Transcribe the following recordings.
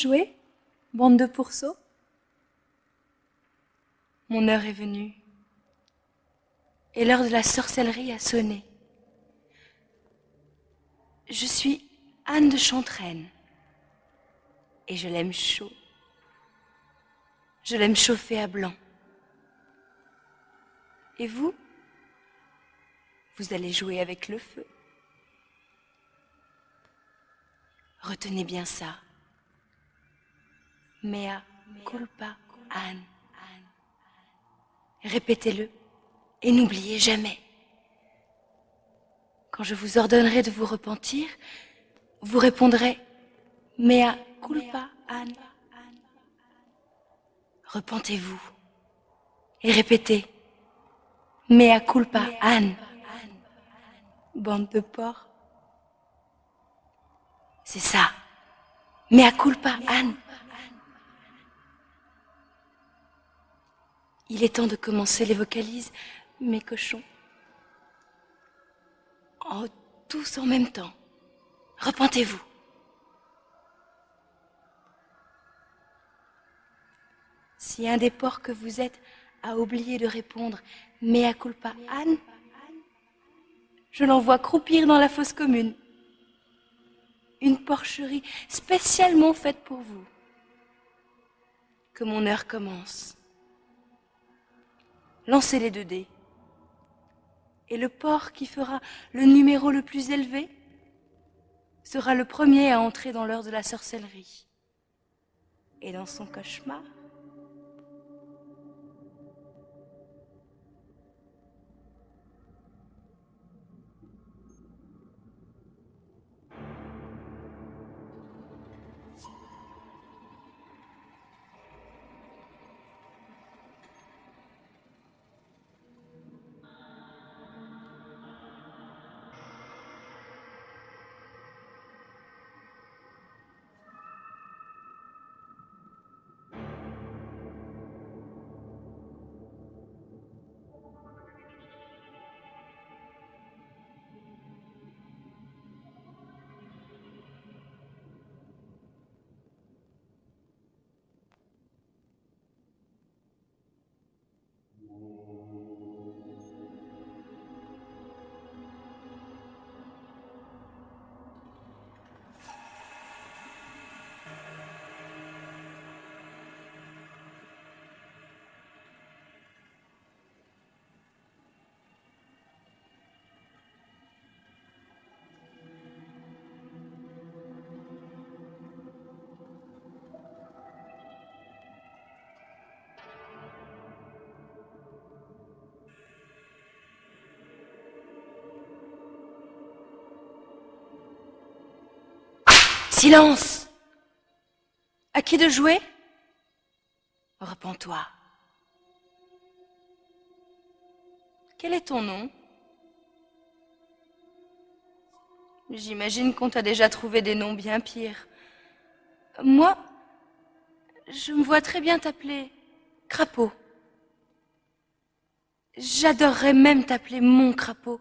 jouer, bande de pourceaux? Mon heure est venue, et l'heure de la sorcellerie a sonné. Je suis Anne de Chantraine, et je l'aime chaud. Je l'aime chauffer à blanc. Et vous? Vous allez jouer avec le feu. Retenez bien ça. Mea culpa Anne. Répétez-le et n'oubliez jamais. Quand je vous ordonnerai de vous repentir, vous répondrez Mea culpa Anne. Repentez-vous et répétez Mea culpa Anne. Bande de porcs. C'est ça. Mea culpa Anne. Il est temps de commencer les vocalises, mes cochons. Oh, tous en même temps. Repentez-vous. Si un des porcs que vous êtes a oublié de répondre Mea culpa Anne, je l'envoie croupir dans la fosse commune. Une porcherie spécialement faite pour vous. Que mon heure commence. Lancez les 2 dés. Et le porc qui fera le numéro le plus élevé sera le premier à entrer dans l'heure de la sorcellerie. Et dans son cauchemar, silence! À qui de jouer? Repens-toi. Quel est ton nom? J'imagine qu'on t'a déjà trouvé des noms bien pires. Moi, je me vois très bien t'appeler Crapaud. J'adorerais même t'appeler mon crapaud.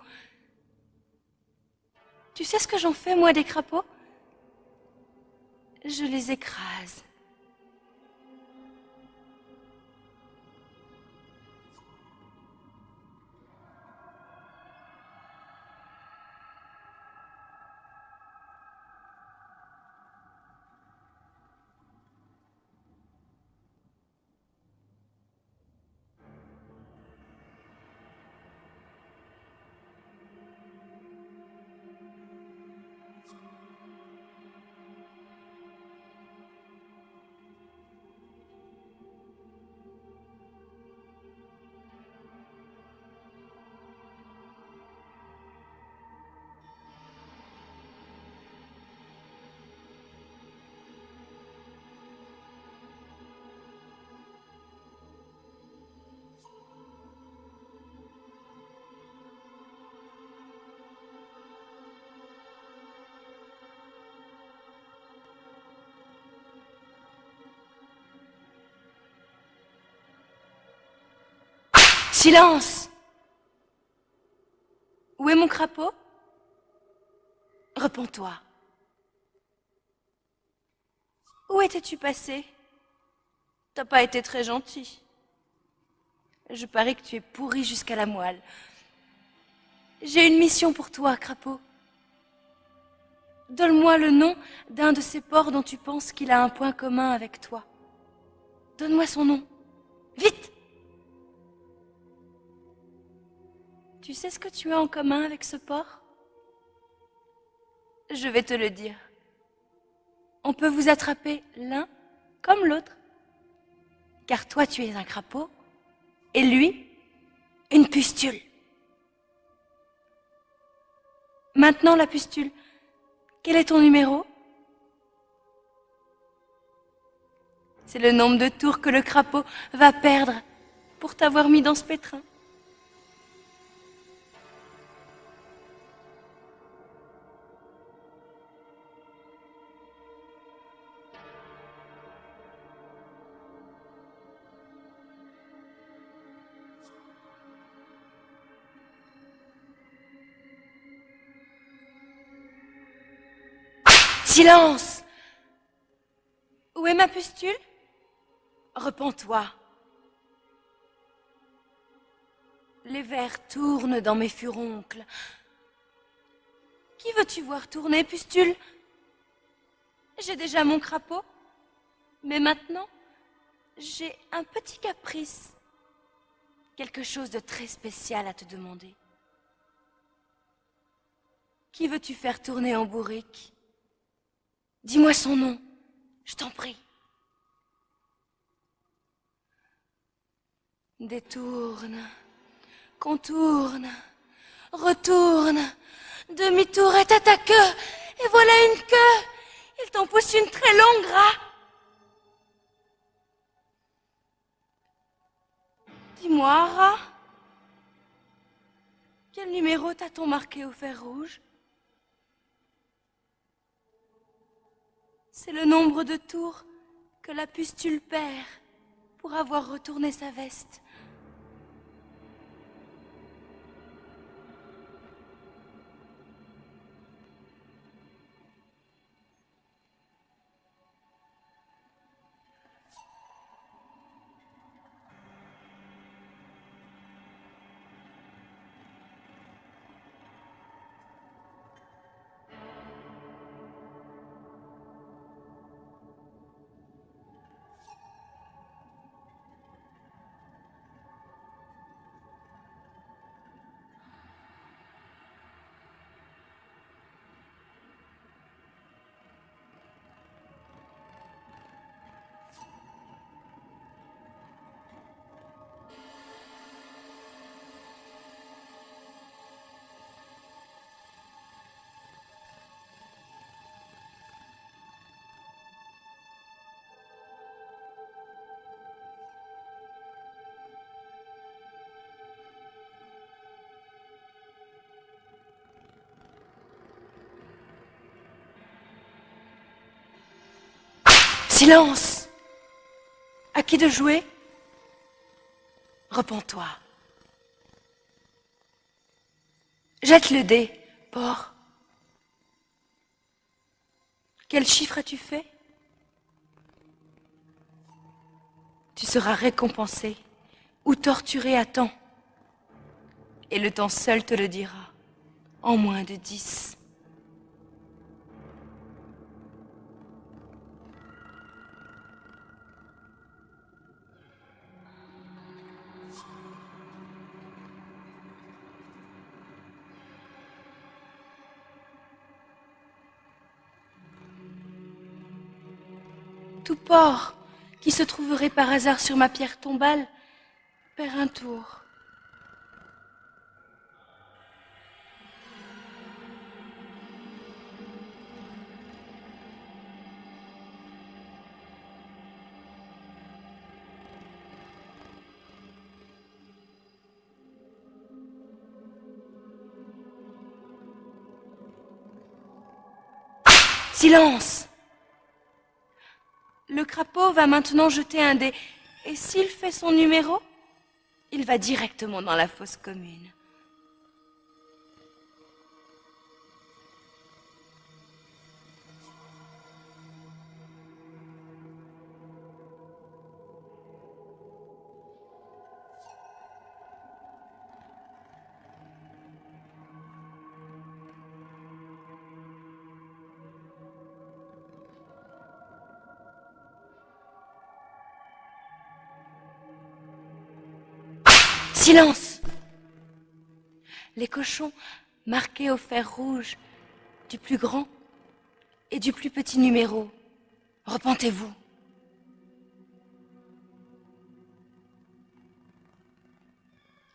Tu sais ce que j'en fais, moi, des crapauds? Je les écrase. Silence! Où est mon crapaud? Repens-toi. Où étais-tu passé? T'as pas été très gentil. Je parie que tu es pourri jusqu'à la moelle. J'ai une mission pour toi, crapaud. Donne-moi le nom d'un de ces porcs dont tu penses qu'il a un point commun avec toi. Donne-moi son nom. Vite! Tu sais ce que tu as en commun avec ce porc? Je vais te le dire. On peut vous attraper l'un comme l'autre. Car toi, tu es un crapaud, et lui, une pustule. Maintenant, la pustule, quel est ton numéro? C'est le nombre de tours que le crapaud va perdre pour t'avoir mis dans ce pétrin. Silence! Où est ma pustule? Repens-toi. Les vers tournent dans mes furoncles. Qui veux-tu voir tourner, pustule? J'ai déjà mon crapaud, mais maintenant, j'ai un petit caprice. Quelque chose de très spécial à te demander. Qui veux-tu faire tourner en bourrique? Dis-moi son nom, je t'en prie. Détourne, contourne, retourne, demi-tour est à ta queue, et voilà une queue. Il t'en pousse une très longue, rat. Dis-moi, rat, quel numéro t'a-t-on marqué au fer rouge? C'est le nombre de tours que la pustule perd pour avoir retourné sa veste. Silence! À qui de jouer? Repens-toi. Jette le dé, porc. Quel chiffre as-tu fait? Tu seras récompensé ou torturé à temps. Et le temps seul te le dira, en moins de 10. Tout porc qui se trouverait par hasard sur ma pierre tombale perd un tour. Silence! Le crapaud va maintenant jeter un dé, et s'il fait son numéro, il va directement dans la fosse commune. Silence! Les cochons marqués au fer rouge du plus grand et du plus petit numéro. Repentez-vous.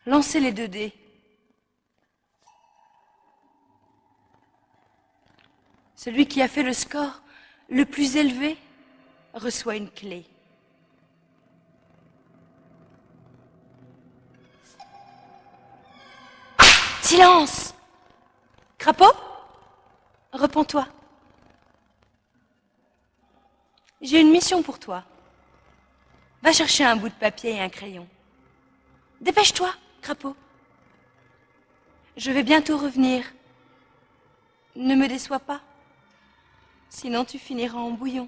Lancez les 2 dés. Celui qui a fait le score le plus élevé reçoit une clé. Silence! Crapaud, repens-toi. J'ai une mission pour toi. Va chercher un bout de papier et un crayon. Dépêche-toi, Crapaud. Je vais bientôt revenir. Ne me déçois pas. Sinon tu finiras en bouillon.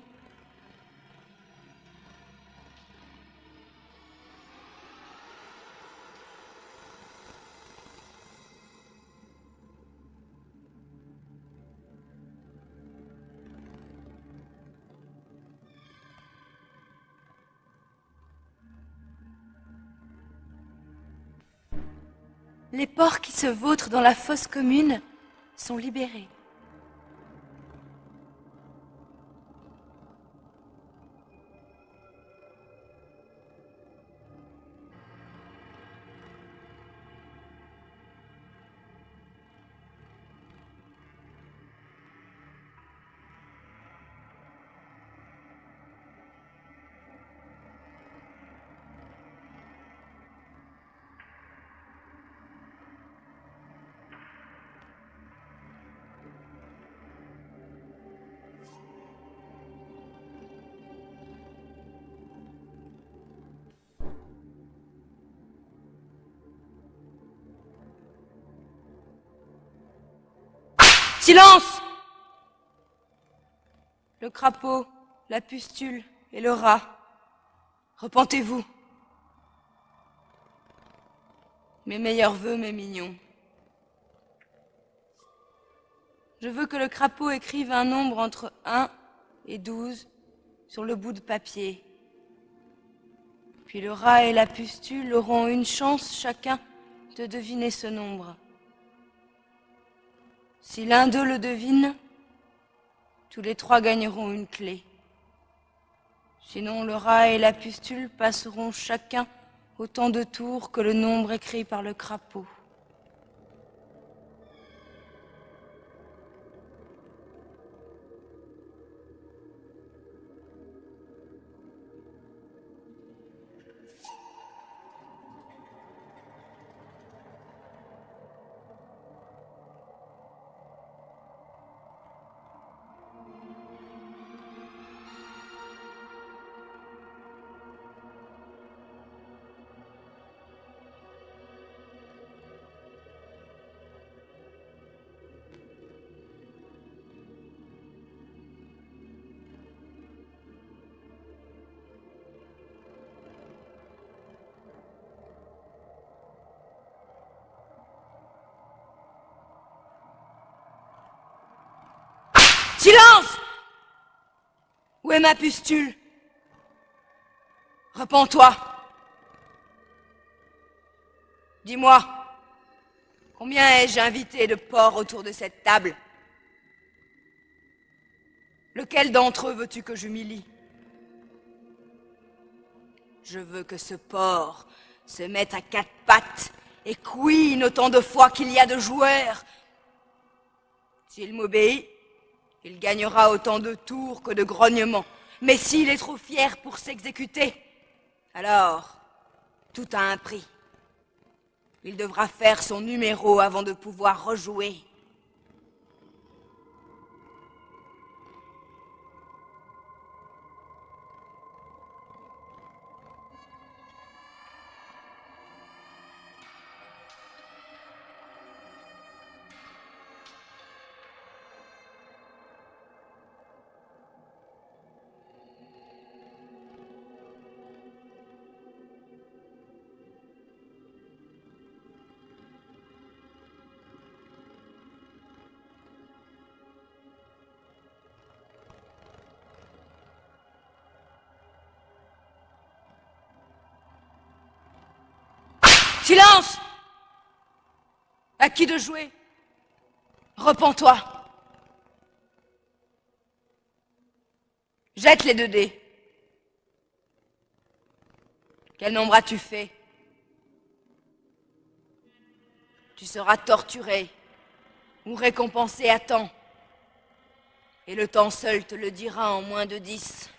Les porcs qui se vautrent dans la fosse commune sont libérés. Silence! Le crapaud, la pustule et le rat. Repentez-vous. Mes meilleurs vœux, mes mignons. Je veux que le crapaud écrive un nombre entre 1 et 12 sur le bout de papier. Puis le rat et la pustule auront une chance chacun de deviner ce nombre. Si l'un d'eux le devine, tous les 3 gagneront une clé. Sinon, le rat et la pustule passeront chacun autant de tours que le nombre écrit par le crapaud. Silence! Où est ma pustule? Repens-toi. Dis-moi, combien ai-je invité de porcs autour de cette table? Lequel d'entre eux veux-tu que j'humilie? Je veux que ce porc se mette à 4 pattes et couine autant de fois qu'il y a de joueurs. S'il m'obéit, il gagnera autant de tours que de grognements. Mais s'il est trop fier pour s'exécuter, alors tout a un prix. Il devra faire son numéro avant de pouvoir rejouer. Silence! À qui de jouer? Repens-toi. Jette les 2 dés. Quel nombre as-tu fait? Tu seras torturé ou récompensé à temps. Et le temps seul te le dira en moins de 10.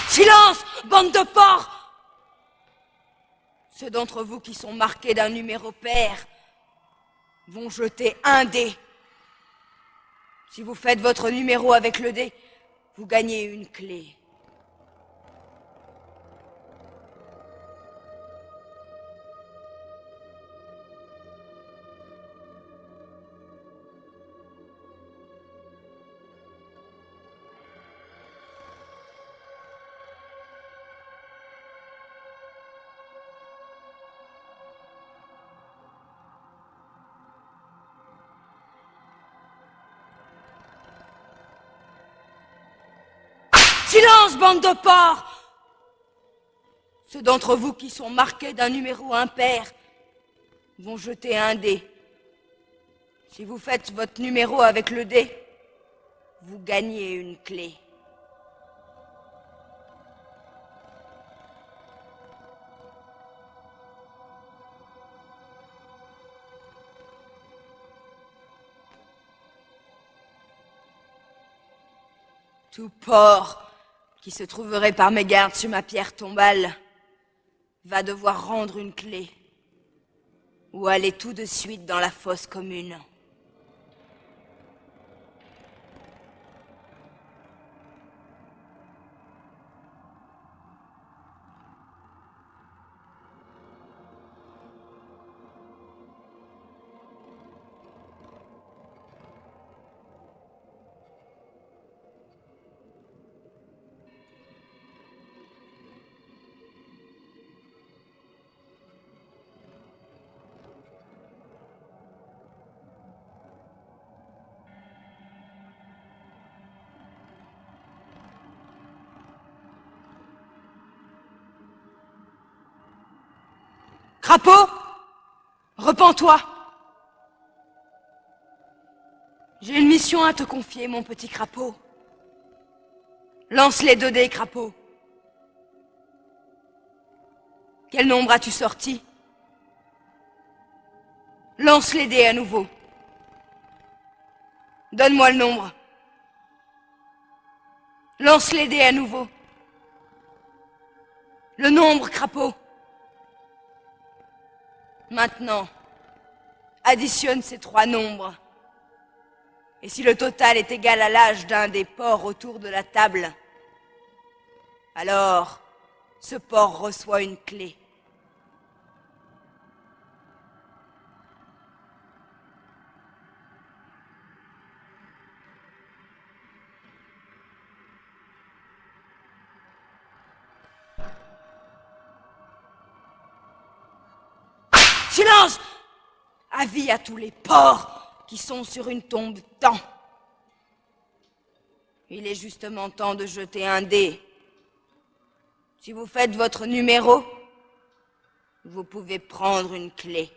Silence, bande de porcs! Ceux d'entre vous qui sont marqués d'un numéro pair vont jeter un dé. Si vous faites votre numéro avec le dé, vous gagnez une clé. Silence, bande de porcs! Ceux d'entre vous qui sont marqués d'un numéro impair vont jeter un dé. Si vous faites votre numéro avec le dé, vous gagnez une clé. Tout porc qui se trouverait par mégarde sur ma pierre tombale va devoir rendre une clé ou aller tout de suite dans la fosse commune. Crapaud, repens-toi. J'ai une mission à te confier, mon petit crapaud. Lance les 2 dés, crapaud. Quel nombre as-tu sorti? Lance les dés à nouveau. Donne-moi le nombre. Lance les dés à nouveau. Le nombre, crapaud. Maintenant, additionne ces 3 nombres. Et si le total est égal à l'âge d'un des porcs autour de la table, alors ce porc reçoit une clé. Silence! Avis à tous les porcs qui sont sur une tombe temps. Il est justement temps de jeter un dé. Si vous faites votre numéro, vous pouvez prendre une clé.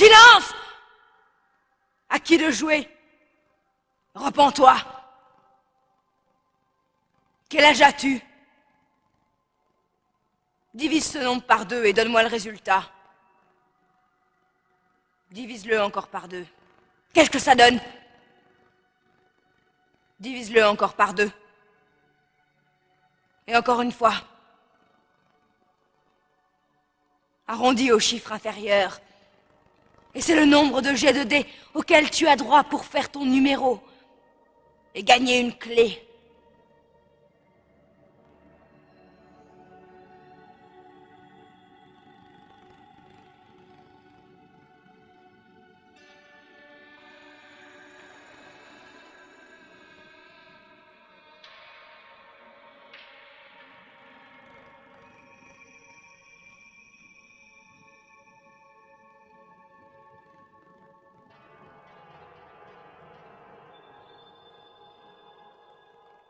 Silence! À qui de jouer? Repens-toi. Quel âge as-tu? Divise ce nombre par 2 et donne-moi le résultat. Divise-le encore par 2. Qu'est-ce que ça donne? Divise-le encore par 2. Et encore une fois. Arrondis au chiffre inférieur. Et c'est le nombre de jets de dés auquel tu as droit pour faire ton numéro. Et gagner une clé.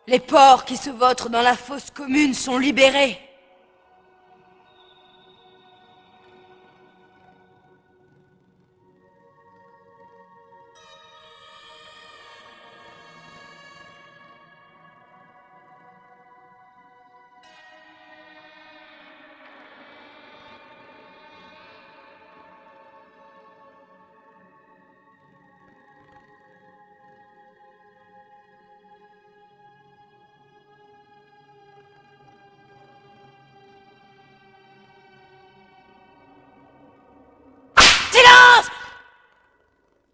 Les porcs qui se vautrent dans la fosse commune sont libérés. Silence!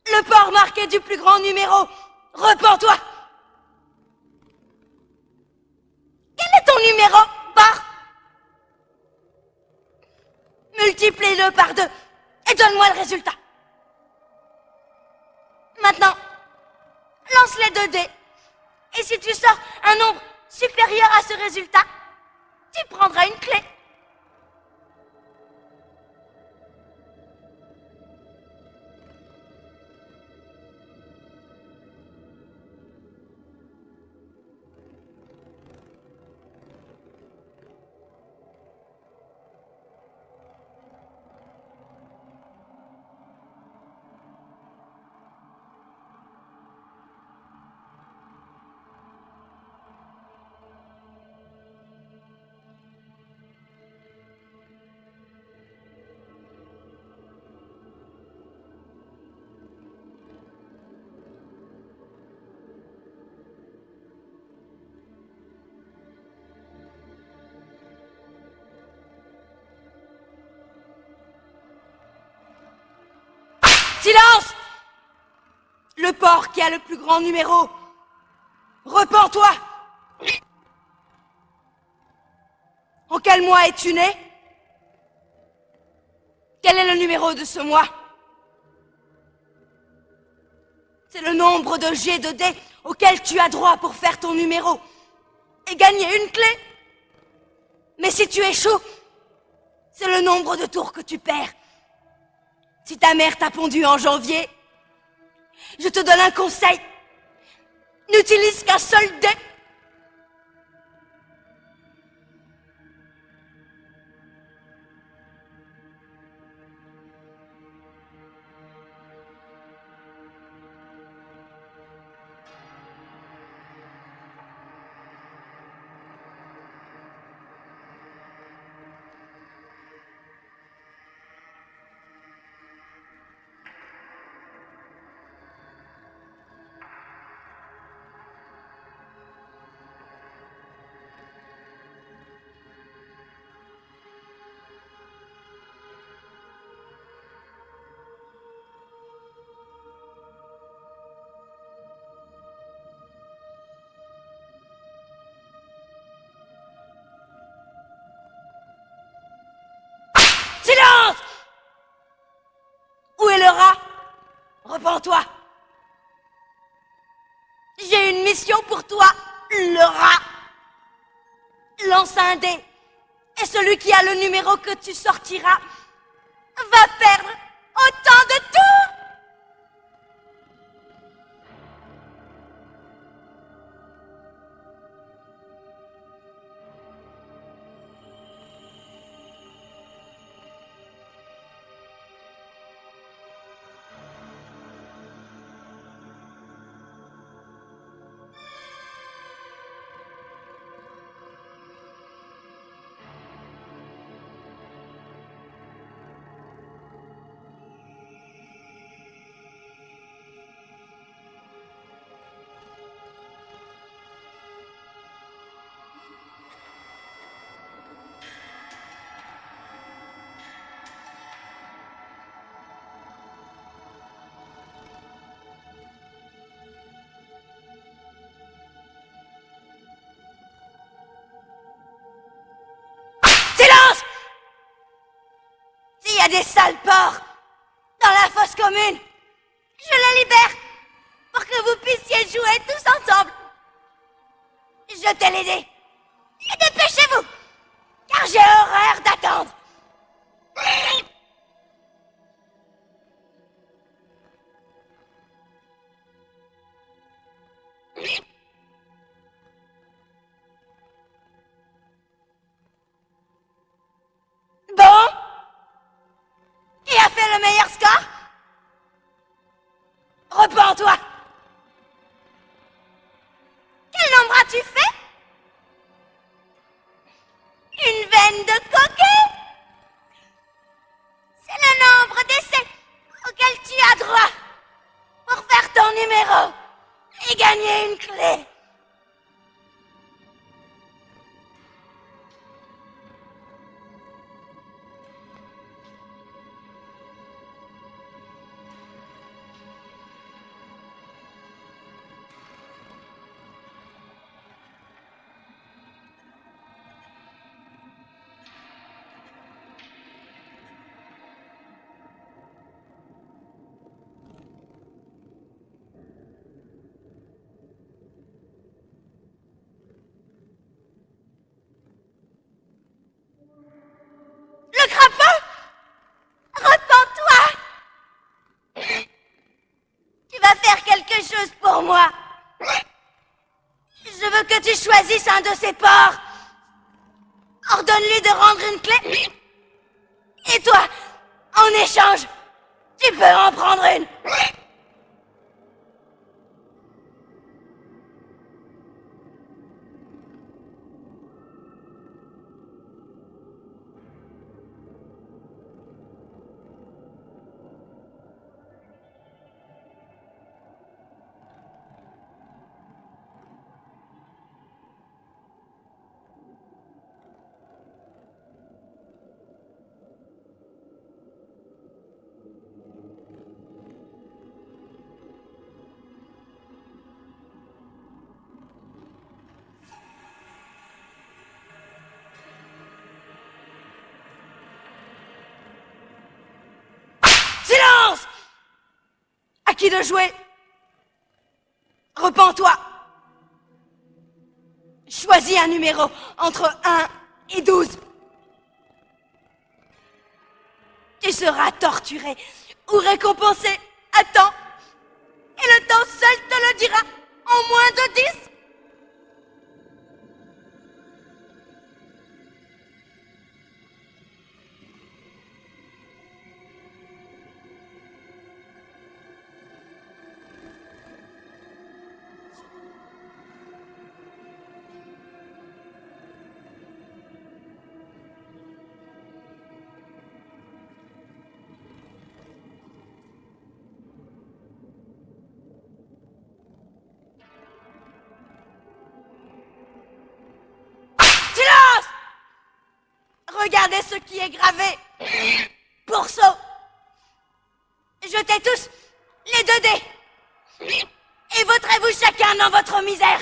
Le porc marqué du plus grand numéro. Repens-toi. Quel est ton numéro, porc? Multiplie-le par 2 et donne-moi le résultat. Maintenant, lance les 2 dés. Et si tu sors un nombre supérieur à ce résultat, tu prendras une clé. Silence! Le porc qui a le plus grand numéro. Repens-toi! En quel mois es-tu né? Quel est le numéro de ce mois? C'est le nombre de jets de dés auquel tu as droit pour faire ton numéro et gagner une clé. Mais si tu échoues, c'est le nombre de tours que tu perds. Si ta mère t'a pondu en janvier, je te donne un conseil. N'utilise qu'un seul dé. Silence! Où est le rat? Repens-toi. J'ai une mission pour toi, le rat. Lance un dé. Et celui qui a le numéro que tu sortiras va perdre autant de tours. a des sales porcs dans la fosse commune. Je les libère pour que vous puissiez jouer tous ensemble. Jetez les dés et dépêchez-vous, car j'ai horreur d'attendre. Bon? Qui a fait le meilleur score? Repens-toi. Quel nombre as-tu fait? Une veine de coquet? C'est le nombre d'essais auquel tu as droit pour faire ton numéro et gagner une clé. Le crapaud? Repens-toi! Tu vas faire quelque chose pour moi. Je veux que tu choisisses un de ces porcs. Ordonne-lui de rendre une clé. Et toi, en échange, tu peux en prendre une. Silence! À qui de jouer? Repens-toi. Choisis un numéro entre 1 et 12. Tu seras torturé ou récompensé à temps. Et le temps seul te le dira en moins de 10. Silence! Regardez ce qui est gravé. Pourceau. Jetez tous les 2 dés. Et vautrez-vous chacun dans votre misère.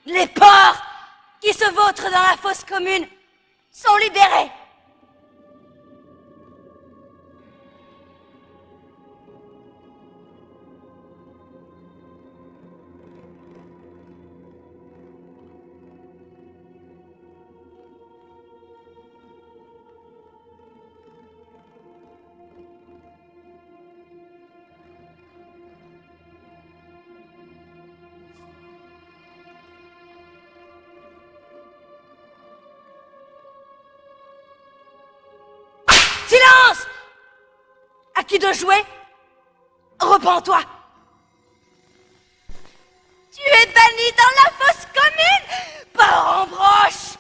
Les porcs qui se vautrent dans la fosse commune sont libérés. qui de jouer? Repens-toi! Tu es banni dans la fosse commune, parent broche!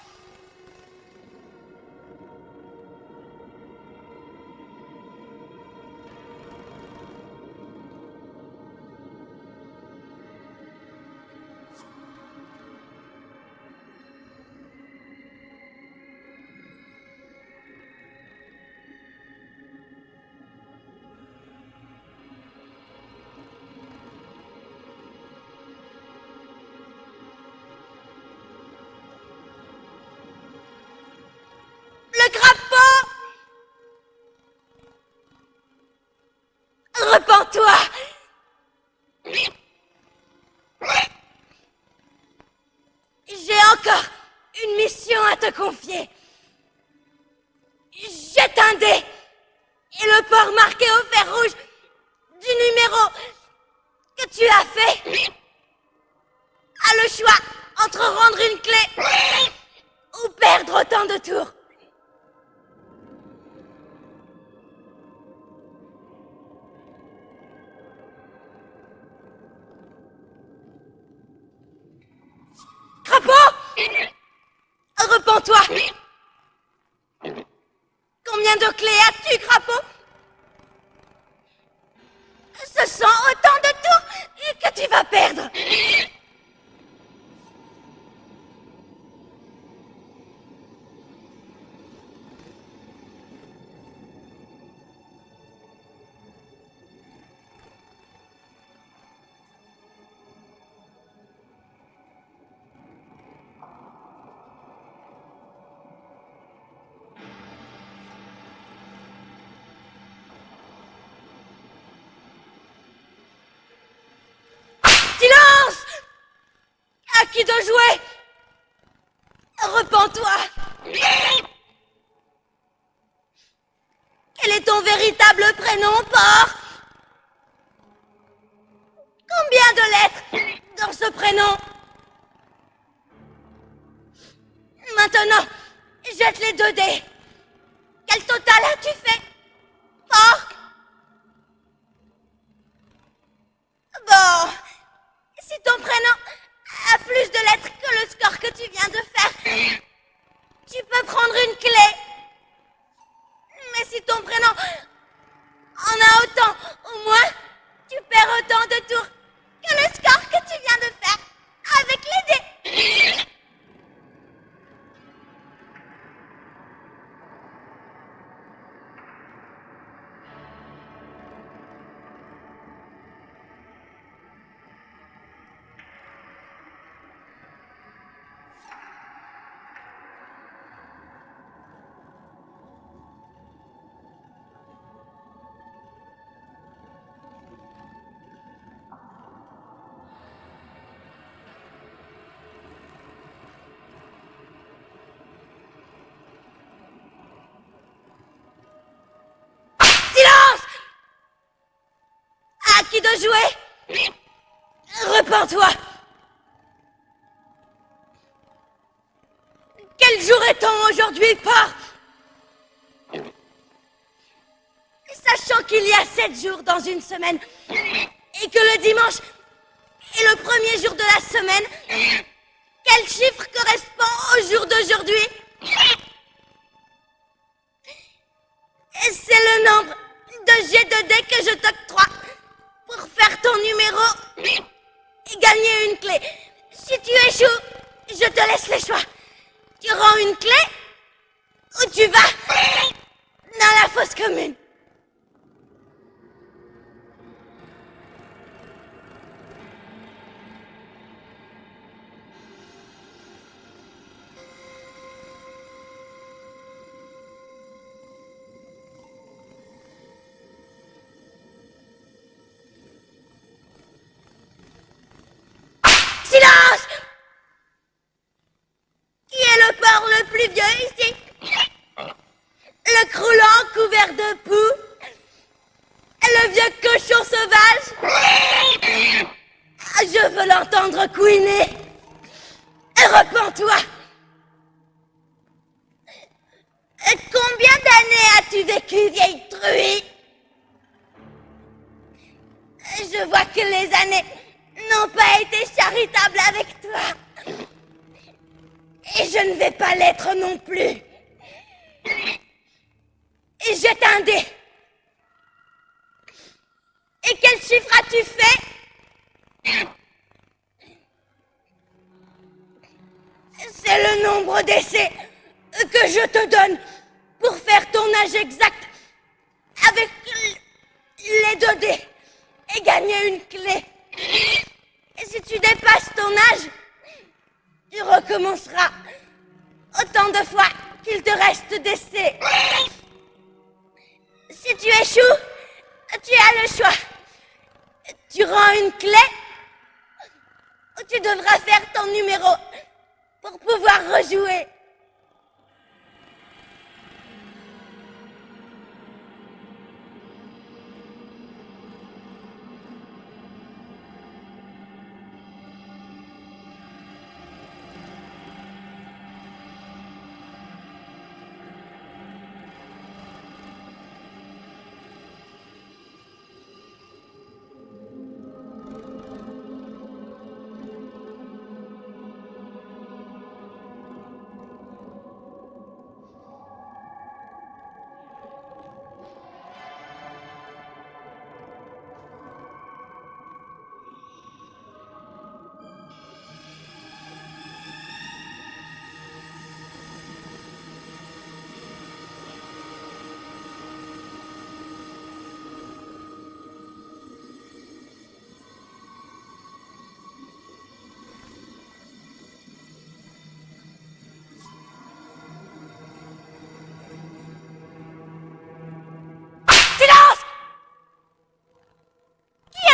Le crapaud! Repens-toi! J'ai encore une mission à te confier. Jette un dé et le port marqué au fer rouge du numéro que tu as fait a le choix entre rendre une clé ou perdre autant de tours. Crapaud! Repens-toi! Combien de clés as-tu, crapaud? Ce sont autant de tours que tu vas perdre. Silence! À qui de jouer? Repens-toi! Quel est ton véritable prénom, porc? Combien de lettres dans ce prénom? Maintenant, jette les 2 dés. Quel total as-tu fait, porc? Bon, si ton prénom a plus de lettres que le score que tu viens de faire, tu peux prendre une clé. Mais si ton prénom en a autant ou moins, tu perds autant de tours que le score que tu viens de faire avec les dés. À qui de jouer? Repens-toi! Quel jour est-on aujourd'hui, porc? Sachant qu'il y a 7 jours dans une semaine et que le dimanche est le premier jour de la semaine, quel chiffre correspond au jour d'aujourd'hui? C'est le nombre de jets de dés que je t'octroie pour faire ton numéro et gagner une clé. Si tu échoues, je te laisse le choix. Tu rends une clé ou tu vas dans la fosse commune. Silence! Qui est le porc le plus vieux ici? Le croulant couvert de poux? Le vieux cochon sauvage? Je veux l'entendre couiner. Repens-toi! Combien d'années as-tu vécu, vieille truie? Je vois que les années n'ont pas été charitables avec toi. Et je ne vais pas l'être non plus. Et jette un dé. Et quel chiffre as-tu fait? C'est le nombre d'essais que je te donne pour faire ton âge exact avec les 2 dés et gagner une clé. Et si tu dépasses ton âge, tu recommenceras autant de fois qu'il te reste d'essais. Si tu échoues, tu as le choix. Tu rends une clé ou tu devras faire ton numéro pour pouvoir rejouer.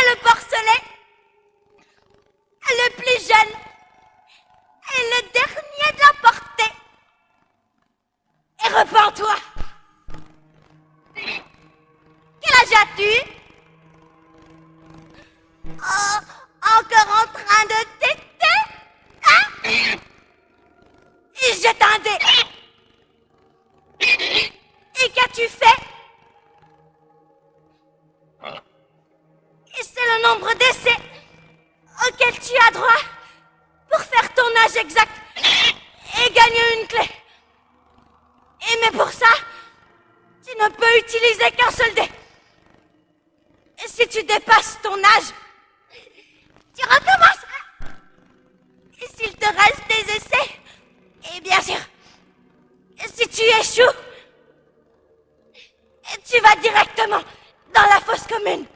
Le porcelet, le plus jeune et le dernier de la portée. Et repens-toi. Quel âge as-tu? Oh, encore en train de téter? Hein? Et jette un dé. Et qu'as-tu fait? Et c'est le nombre d'essais auquel tu as droit pour faire ton âge exact et gagner une clé. Et mais pour ça, tu ne peux utiliser qu'un seul dé. Et si tu dépasses ton âge, tu recommenceras. Et s'il te reste des essais, et bien sûr, si tu échoues, tu vas directement dans la fosse commune.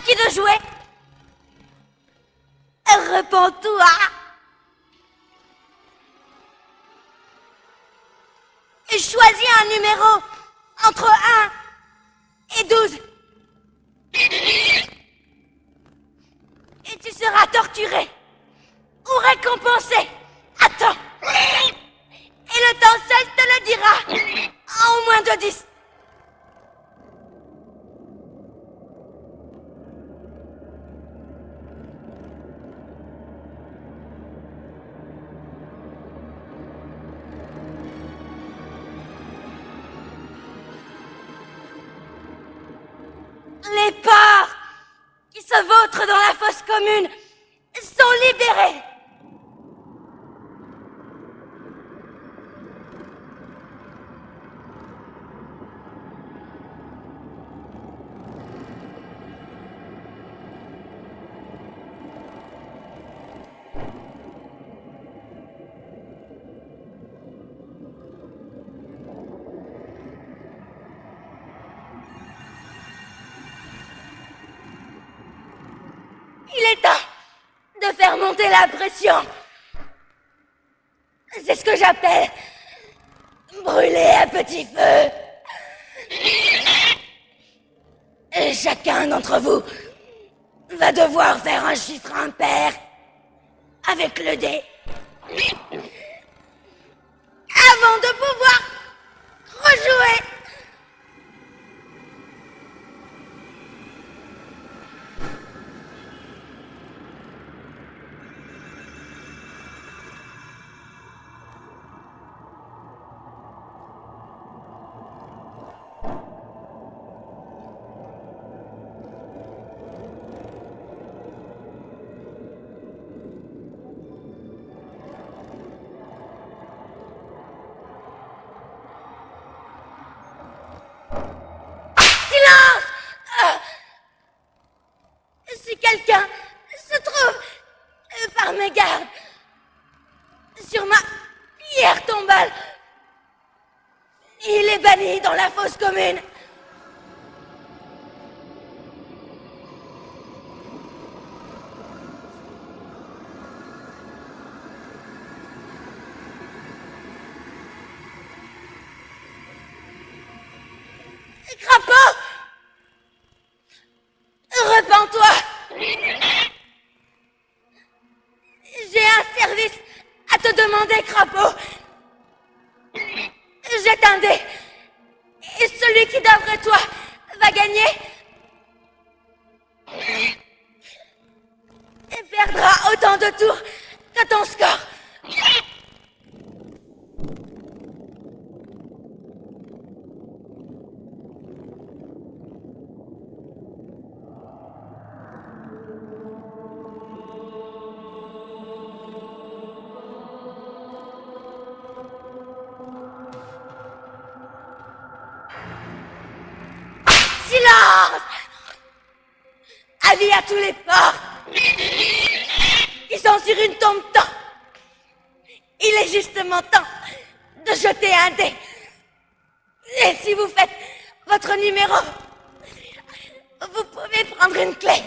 De jouer. Repens-toi. Et choisis un numéro entre 1 et 12. Et tu seras torturé ou récompensé. Attends. Et le temps seul te le dira. En moins de 10. Les porcs qui se vautrent dans la fosse commune sont libérés. faire monter la pression. C'est ce que j'appelle brûler à petit feu. Et chacun d'entre vous va devoir faire un chiffre impair avec le dé avant de pouvoir rejouer. Si quelqu'un se trouve par mégarde sur ma pierre tombale, il est banni dans la fosse commune. Crapaud! Repens-toi! J'ai un service à te demander, Crapaud. Jette un dé. Et celui qui, d'après toi, va gagner et perdra autant de tours que ton score. Silence! Avis à tous les porcs qui sont sur une tombe temps. Il est justement temps de jeter un dé. Et si vous faites votre numéro, vous pouvez prendre une clé.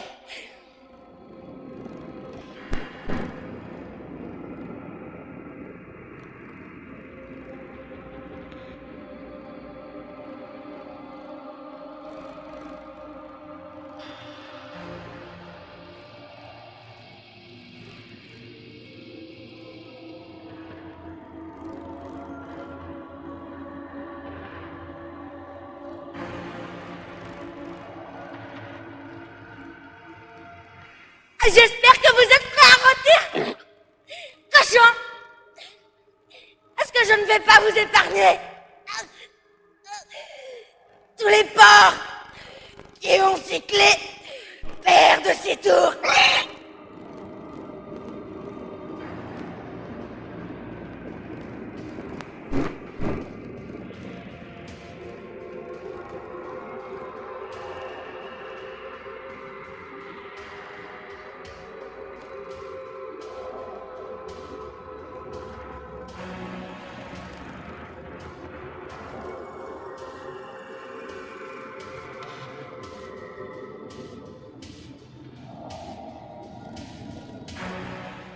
J'espère que vous êtes prêts à rôtir. Cochon, est-ce que je ne vais pas vous épargner? Tous les porcs qui ont cyclé perdent 6 tours.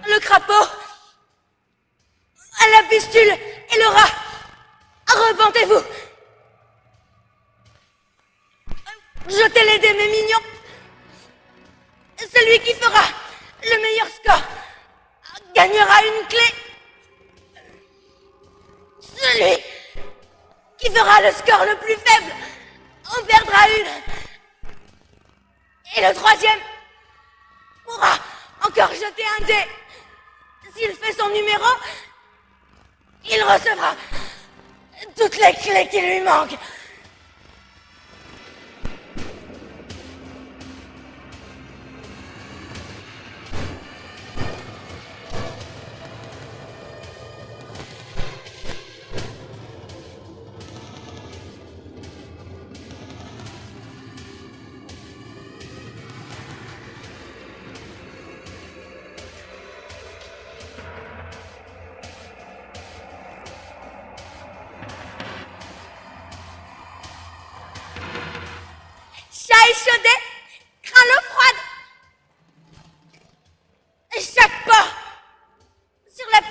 Le crapaud, à la pistule et le rat, repentez-vous. Jetez les dés, mes mignons. Celui qui fera le meilleur score gagnera une clé. Celui qui fera le score le plus faible en perdra une. Et le troisième pourra encore jeter un dé. S'il fait son numéro, il recevra toutes les clés qui lui manquent.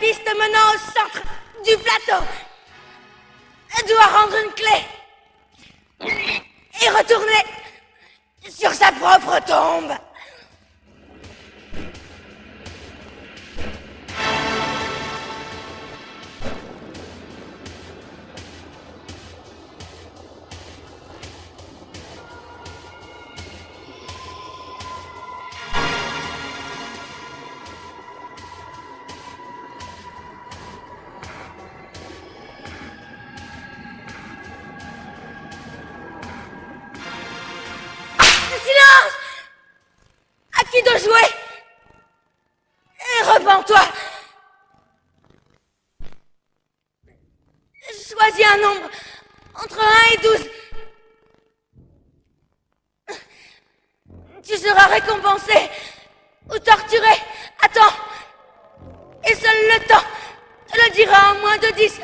piste menant au centre du plateau. Elle doit rendre une clé et retourner sur sa propre tombe. Silence! À qui de jouer? Et repens-toi! Choisis un nombre entre 1 et 12. Tu seras récompensé ou torturé. Attends. Et seul le temps te le dira en moins de 10.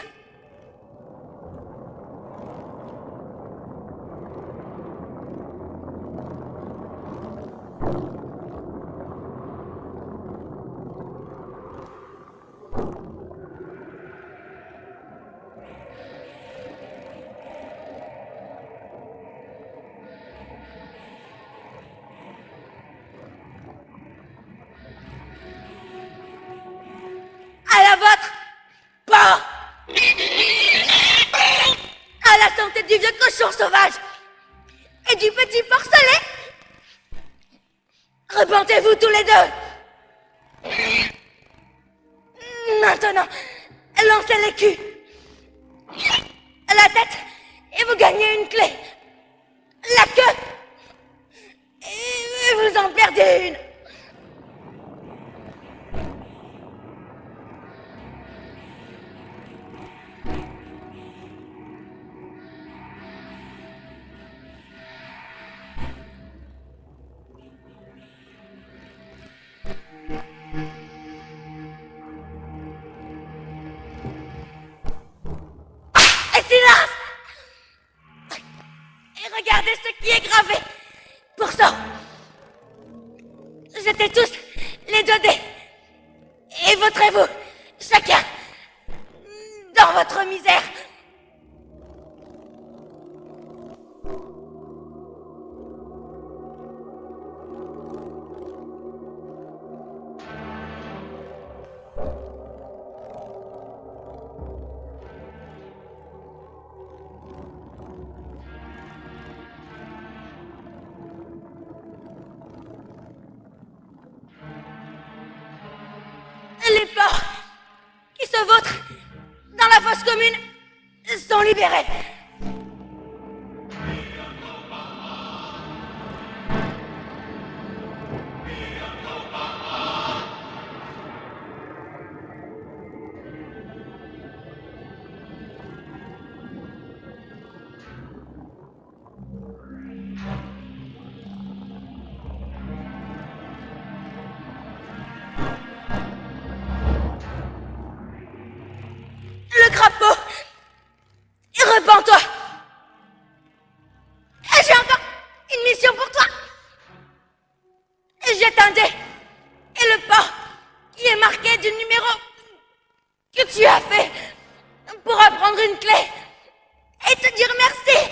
À la vôtre! Pas! À la santé du vieux cochon sauvage et du petit porcelet! Repentez-vous tous les deux! Maintenant, lancez l'écu! La tête, et vous gagnez une clé! La queue, et vous en perdez une! Silence! Et regardez ce qui est gravé. Pour ça, jetez tous les 2 dés. Et vautrez-vous, chacun, dans votre misère. Les porcs qui se vautrent dans la fosse commune sont libérés. Le crapaud! Repens-toi! J'ai encore une mission pour toi! Jette un dé et le porc qui est marqué du numéro que tu as fait pourra prendre une clé et te dire merci!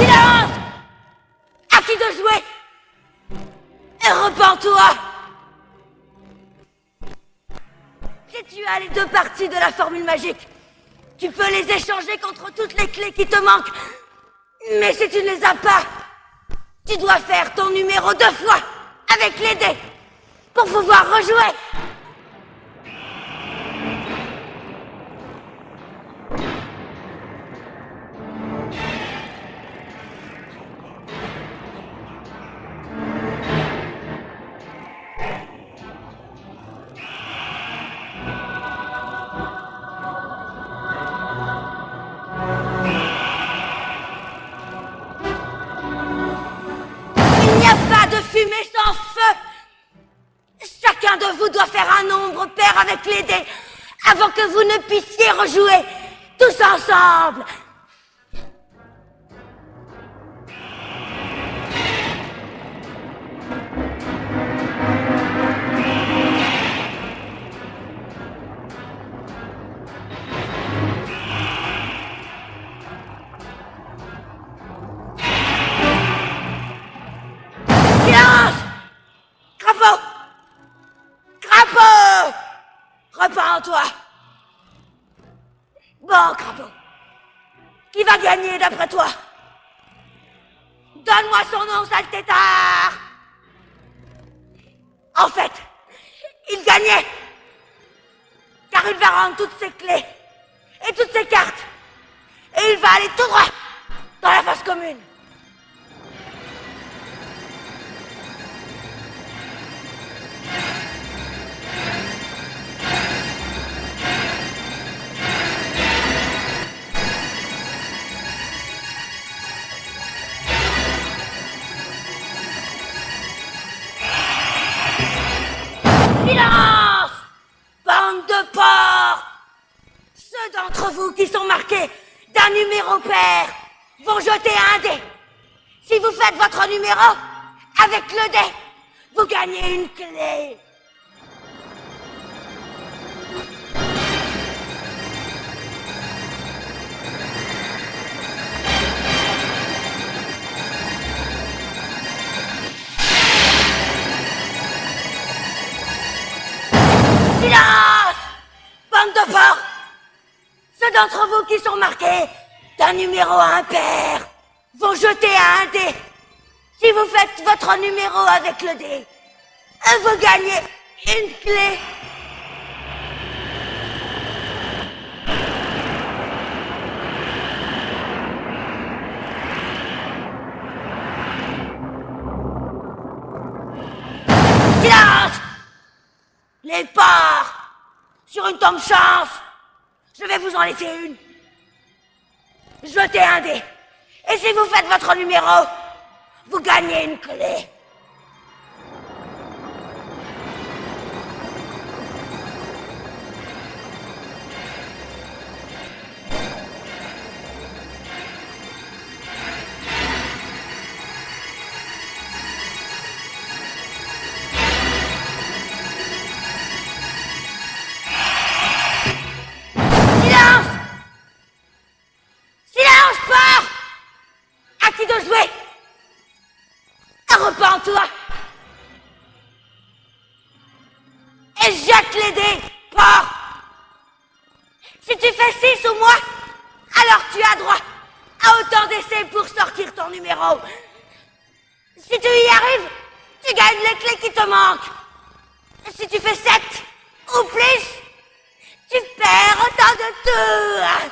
Silence! À qui de jouer? Et repens-toi! Si tu as les 2 parties de la formule magique, tu peux les échanger contre toutes les clés qui te manquent. Mais si tu ne les as pas, tu dois faire ton numéro 2 fois avec les dés pour pouvoir rejouer. avec les dés avant que vous ne puissiez rejouer tous ensemble. Silence! Crapaud! Crapaud! Repens-toi! Bon, Crapaud. Qui va gagner d'après toi? Donne-moi son nom, sale tétard! En fait, il gagnait! Car il va rendre toutes ses clés et toutes ses cartes. Et il va aller tout droit dans la fosse commune. Silence! Bande de porcs! Ceux d'entre vous qui sont marqués d'un numéro pair vont jeter un dé. Si vous faites votre numéro avec le dé, vous gagnez une clé. Silence! Bande de porcs! Ceux d'entre vous qui sont marqués d'un numéro impair vont jeter un dé. Si vous faites votre numéro avec le dé, vous gagnez une clé. Silence! Les porcs! Sur une tombe chance, je vais vous en laisser une. Jetez un dé. Et si vous faites votre numéro, vous gagnez une clé. Silence! Silence, porc! À qui de jouer? Repens-toi! Et jette les dés, porc! Si tu fais 6 ou moins, alors tu as droit à autant d'essais pour sortir ton numéro. Si tu y arrives, tu gagnes les clés qui te manquent. Si tu fais 7 ou plus, tu perds autant de tours.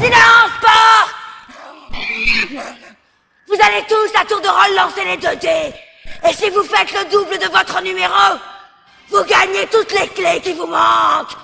Silence, porc! Vous allez tous à tour de rôle lancer les 2 dés. Et si vous faites le double de votre numéro, vous gagnez toutes les clés qui vous manquent.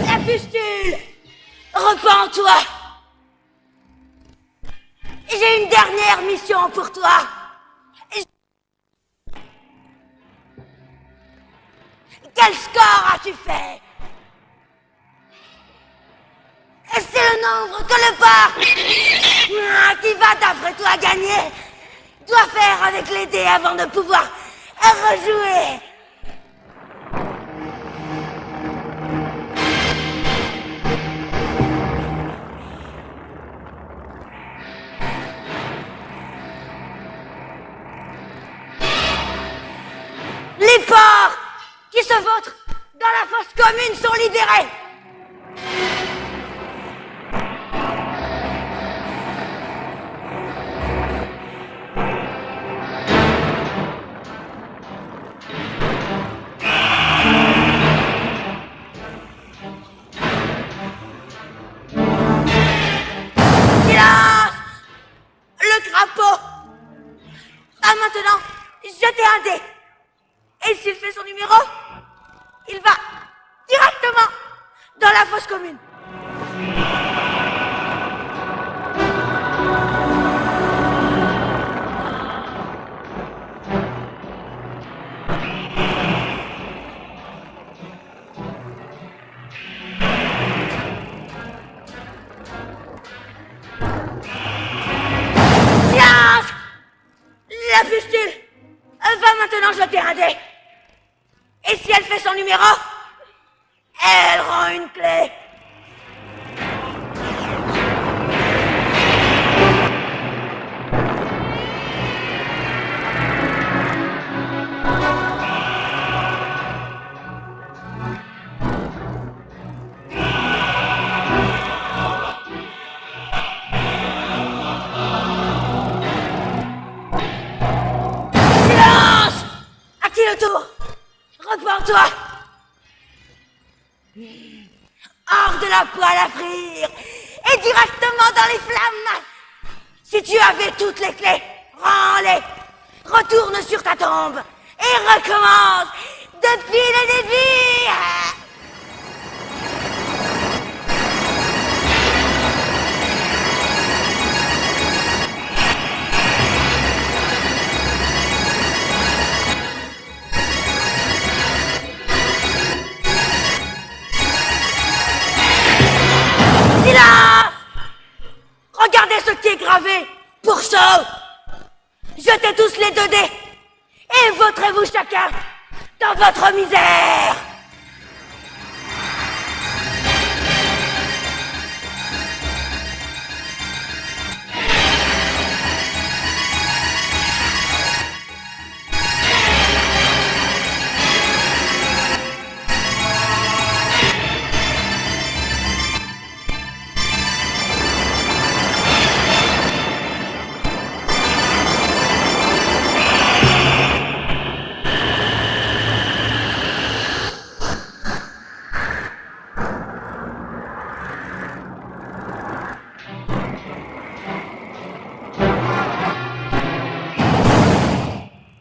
La pustule! Repens-toi! J'ai une dernière mission pour toi. Quel score as-tu fait? C'est le nombre que le porc qui va d'après toi gagner doit faire avec les dés avant de pouvoir rejouer. Les vôtres, dans la fosse commune, sont libérés. Silence! Le crapaud! Ah, maintenant, jetez un dé. Et s'il fait son numéro, il va directement dans la fosse commune. Silence! La pustule va maintenant jeter un dé. Et si elle fait son numéro, elle rend une clé. Silence! À qui le tour? Repends-toi! Hors de la poêle à frire et directement dans les flammes! Si tu avais toutes les clés, rends-les! Retourne sur ta tombe et recommence depuis le début! Silence! Regardez ce qui est gravé. Pour ça, jetez tous les 2 dés et vautrez-vous chacun dans votre misère.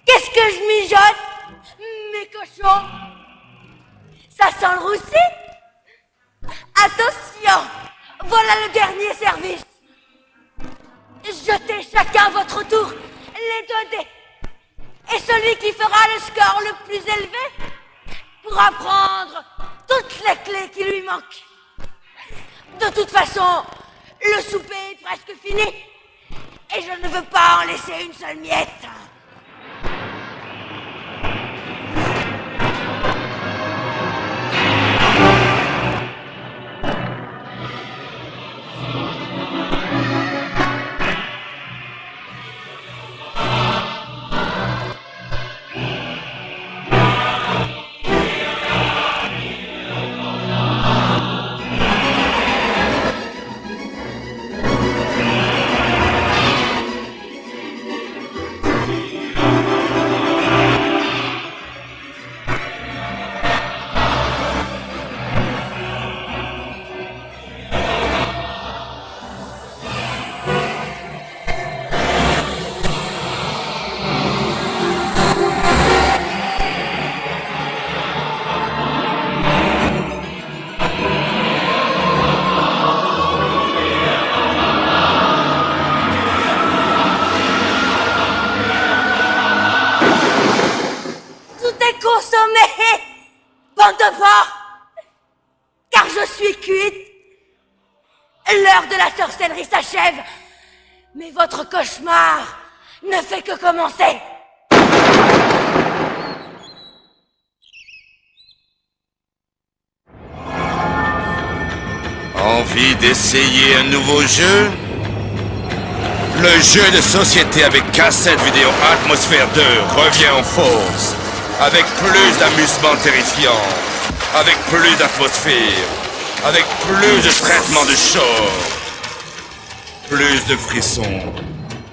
Qu'est-ce que je mijote, mes cochons? Ça sent le roussi? Attention, voilà le dernier service. Jetez chacun votre tour les 2 dés. Et celui qui fera le score le plus élevé pourra prendre toutes les clés qui lui manquent. De toute façon, le souper est presque fini. Et je ne veux pas en laisser une seule miette. Consommé, bande de porcs, car je suis cuite. L'heure de la sorcellerie s'achève, mais votre cauchemar ne fait que commencer. Envie d'essayer un nouveau jeu? Le jeu de société avec cassette vidéo Atmosphère 2 revient en force. Avec plus d'amusement terrifiant, avec plus d'atmosphère, avec plus de traitement de chaud, plus de frissons.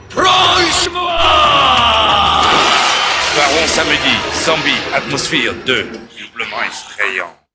Franchement! Baron samedi, Zombie, atmosphère 2, doublement effrayant.